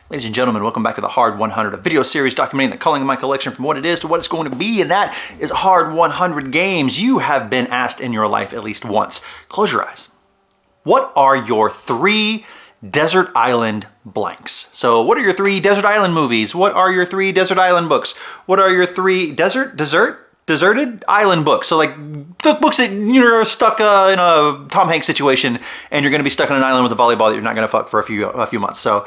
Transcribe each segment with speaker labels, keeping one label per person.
Speaker 1: Ladies and gentlemen, welcome back to the Hard 100, a video series documenting the culling of my collection from what it is to what it's going to be, and that is Hard 100 games. You have been asked in your life at least once. Close your eyes. What are your 3 desert island blanks? So what are your 3 desert island movies? What are your 3 desert island books? What are your 3 deserted island books? So like the books that you're stuck in a Tom Hanks situation and you're going to be stuck on an island with a volleyball that you're not going to fuck for a few months. So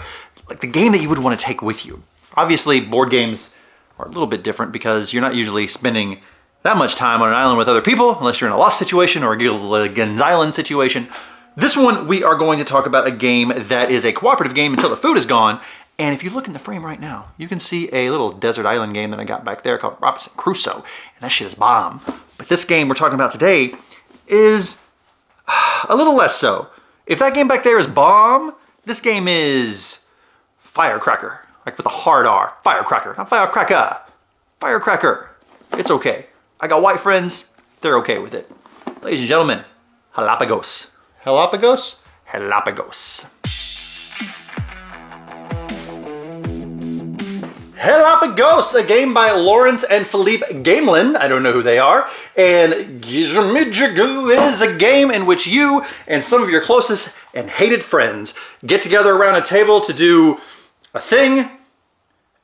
Speaker 1: like the game that you would want to take with you. Obviously, board games are a little bit different because you're not usually spending that much time on an island with other people unless you're in a Lost situation or a Gilligan's Island situation. This one, we are going to talk about a game that is a cooperative game until the food is gone. And if you look in the frame right now, you can see a little desert island game that I got back there called Robinson Crusoe. And that shit is bomb. But this game we're talking about today is a little less so. If that game back there is bomb, this game is firecracker, like with a hard R. Firecracker, not firecracker. Firecracker. It's okay. I got white friends. They're okay with it. Ladies and gentlemen, Hellapagos. Hellapagos? Hellapagos. Hellapagos, a game by Lawrence and Philippe Gamelin. I don't know who they are. And Gizmijigu is a game in which you and some of your closest and hated friends get together around a table to do a thing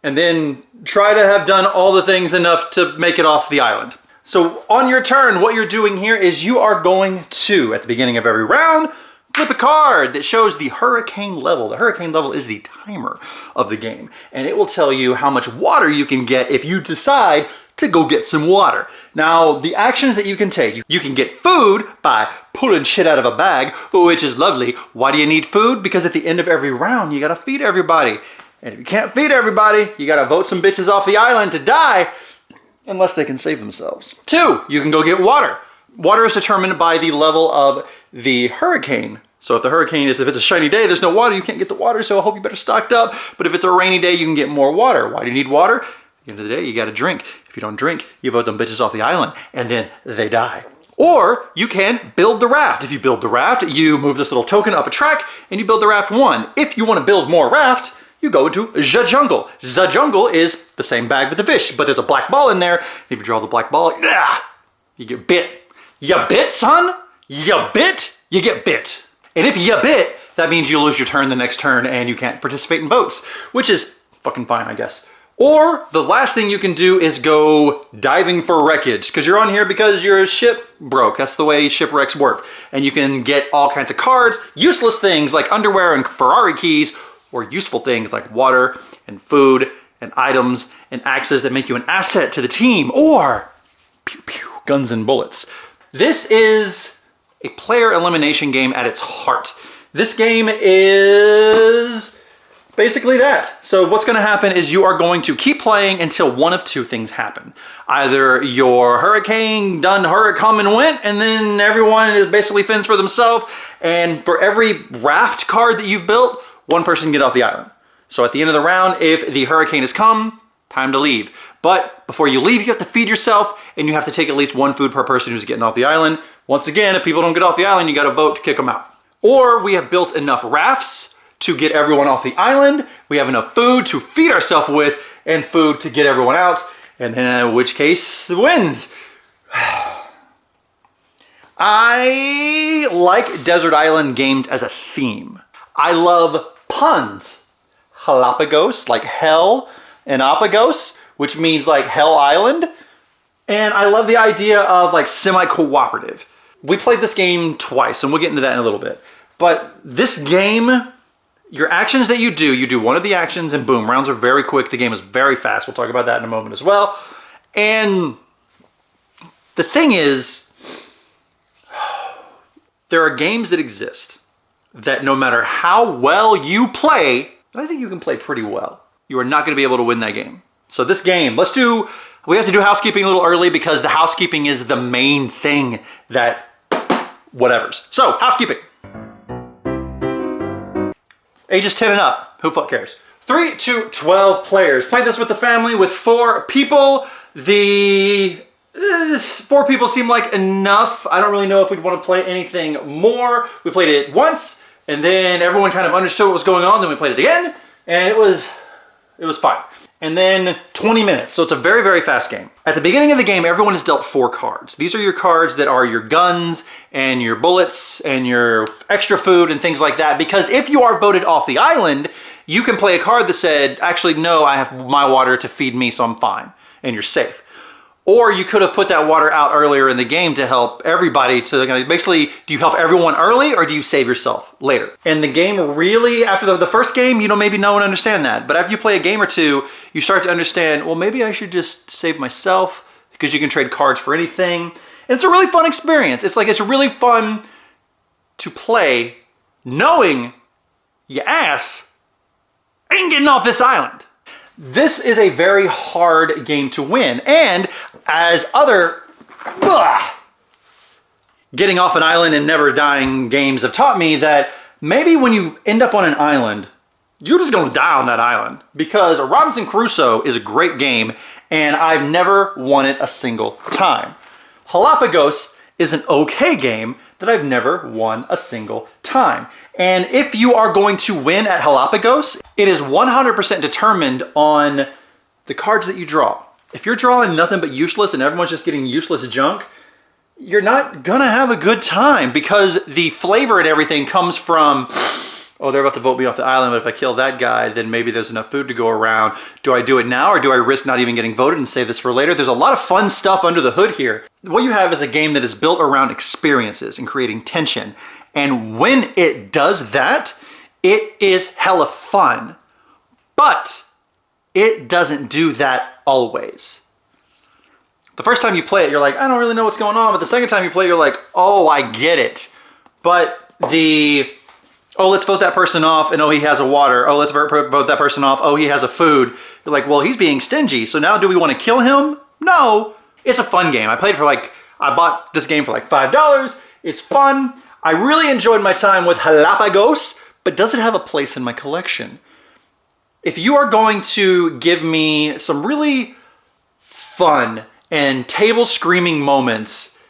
Speaker 1: and then try to have done all the things enough to make it off the island. So on your turn, what you're doing here is you are going to, at the beginning of every round, flip a card that shows the hurricane level. The hurricane level is the timer of the game, and it will tell you how much water you can get if you decide to go get some water. Now, the actions that you can take, you can get food by pulling shit out of a bag, which is lovely. Why do you need food? Because at the end of every round, you gotta feed everybody. And if you can't feed everybody, you gotta vote some bitches off the island to die, unless they can save themselves. 2, you can go get water. Water is determined by the level of the hurricane. So if it's a shiny day, there's no water, you can't get the water, so I hope you better stocked up. But if it's a rainy day, you can get more water. Why do you need water? At the end of the day, you gotta drink. If you don't drink, you vote them bitches off the island, and then they die. Or you can build the raft. If you build the raft, you move this little token up a track, and you build the raft 1. If you wanna build more raft, you go into the jungle. The jungle is the same bag with the fish, but there's a black ball in there. If you draw the black ball, you get bit. You bit, son? You bit? You get bit. And if you bit, that means you lose your turn the next turn and you can't participate in votes, which is fucking fine, I guess. Or the last thing you can do is go diving for wreckage, because you're on here because your ship broke. That's the way shipwrecks work. And you can get all kinds of cards, useless things like underwear and Ferrari keys, or useful things like water and food and items and axes that make you an asset to the team, or pew pew, guns and bullets. This is a player elimination game at its heart. This game is basically that. So what's gonna happen is you are going to keep playing until one of 2 things happen. Either your hurricane come and went, and then everyone is basically fends for themselves, and for every raft card that you've built, one person get off the island. So at the end of the round, if the hurricane has come, time to leave. But before you leave, you have to feed yourself, and you have to take at least 1 food per person who's getting off the island. Once again, if people don't get off the island, you gotta vote to kick them out. Or we have built enough rafts to get everyone off the island. We have enough food to feed ourselves with, and food to get everyone out, and then in which case, wins. I like desert island games as a theme. I love puns. Hellapagos, like hell, and apagos, which means like Hell Island. And I love the idea of like semi-cooperative. We played this game twice, and we'll get into that in a little bit. But this game, your actions that you do one of the actions and boom, rounds are very quick. The game is very fast. We'll talk about that in a moment as well. And the thing is, there are games that exist that no matter how well you play, and I think you can play pretty well, you are not gonna be able to win that game. So this game, we have to do housekeeping a little early because the housekeeping is the main thing that whatevers. So, housekeeping. Ages 10 and up, who fuck cares? 3 to 12 players. Played this with the family with 4 people. The 4 people seem like enough. I don't really know if we'd want to play anything more. We played it once, and then everyone kind of understood what was going on, then we played it again. And it was fine. And then 20 minutes, so it's a very, very fast game. At the beginning of the game, everyone is dealt 4 cards. These are your cards that are your guns and your bullets and your extra food and things like that, because if you are voted off the island, you can play a card that said, actually, no, I have my water to feed me, so I'm fine, and you're safe. Or you could have put that water out earlier in the game to help everybody. So basically, do you help everyone early or do you save yourself later? And the game really, after the first game, you don't maybe know and understand that. But after you play a game or two, you start to understand, well, maybe I should just save myself, because you can trade cards for anything. And it's a really fun experience. It's really fun to play knowing your ass ain't getting off this island. This is a very hard game to win, and as other getting off an island and never dying games have taught me, that maybe when you end up on an island, you're just gonna die on that island, because Robinson Crusoe is a great game and I've never won it a single time. Hellapagos is an okay game that I've never won a single time. And if you are going to win at Hellapagos, it is 100% determined on the cards that you draw. If you're drawing nothing but useless and everyone's just getting useless junk, you're not gonna have a good time, because the flavor and everything comes from, oh, they're about to vote me off the island, but if I kill that guy, then maybe there's enough food to go around. Do I do it now, or do I risk not even getting voted and save this for later? There's a lot of fun stuff under the hood here. What you have is a game that is built around experiences and creating tension. And when it does that, it is hella fun. But it doesn't do that always. The first time you play it, you're like, I don't really know what's going on. But the second time you play it, you're like, oh, I get it. But oh, let's vote that person off, and oh, he has a water. Oh, let's vote that person off. Oh, he has a food. You're like, well, he's being stingy. So now do we want to kill him? No. It's a fun game. I bought this game for like $5. It's fun. I really enjoyed my time with Hellapagos, but does it have a place in my collection? If you are going to give me some really fun and table screaming moments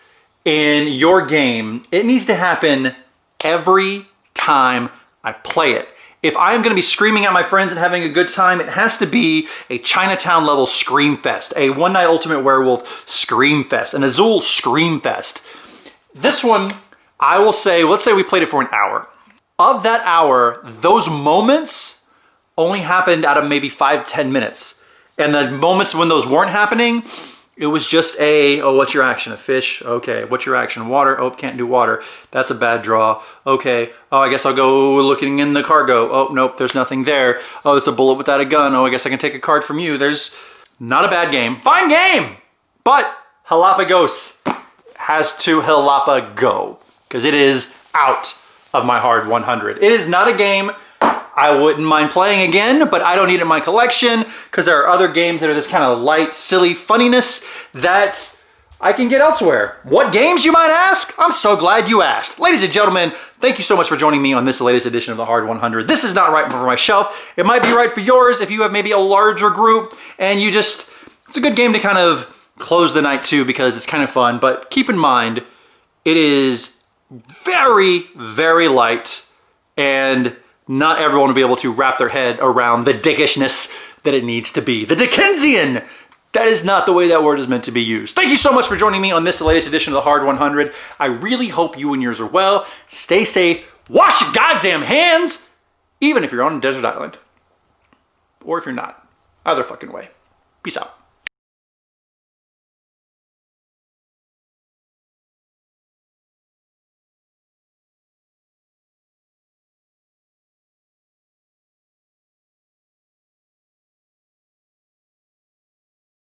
Speaker 1: in your game, it needs to happen every time I play it. If I'm going to be screaming at my friends and having a good time, it has to be a Chinatown level scream fest, a One Night Ultimate Werewolf scream fest, an Azul scream fest. This one, I will say, let's say we played it for an hour. Of that hour, those moments only happened out of maybe 5-10 minutes. And the moments when those weren't happening, it was just oh, what's your action? A fish? Okay. What's your action? Water? Oh, can't do water. That's a bad draw. Okay. Oh, I guess I'll go looking in the cargo. Oh, nope, there's nothing there. Oh, it's a bullet without a gun. Oh, I guess I can take a card from you. There's not a bad game. Fine game! But Hellapagos has to Hellapago, because it is out of my hard 100. It is not a game I wouldn't mind playing again, but I don't need it in my collection, because there are other games that are this kind of light, silly funniness that I can get elsewhere. What games, you might ask? I'm so glad you asked. Ladies and gentlemen, thank you so much for joining me on this latest edition of the Hard 100. This is not right for my shelf. It might be right for yours if you have maybe a larger group and it's a good game to kind of close the night to, because it's kind of fun. But keep in mind, it is very, very light, and not everyone will be able to wrap their head around the dickishness that it needs to be. The Dickensian! That is not the way that word is meant to be used. Thank you so much for joining me on this latest edition of the Hard 100. I really hope you and yours are well. Stay safe. Wash your goddamn hands! Even if you're on a desert island. Or if you're not. Either fucking way. Peace out.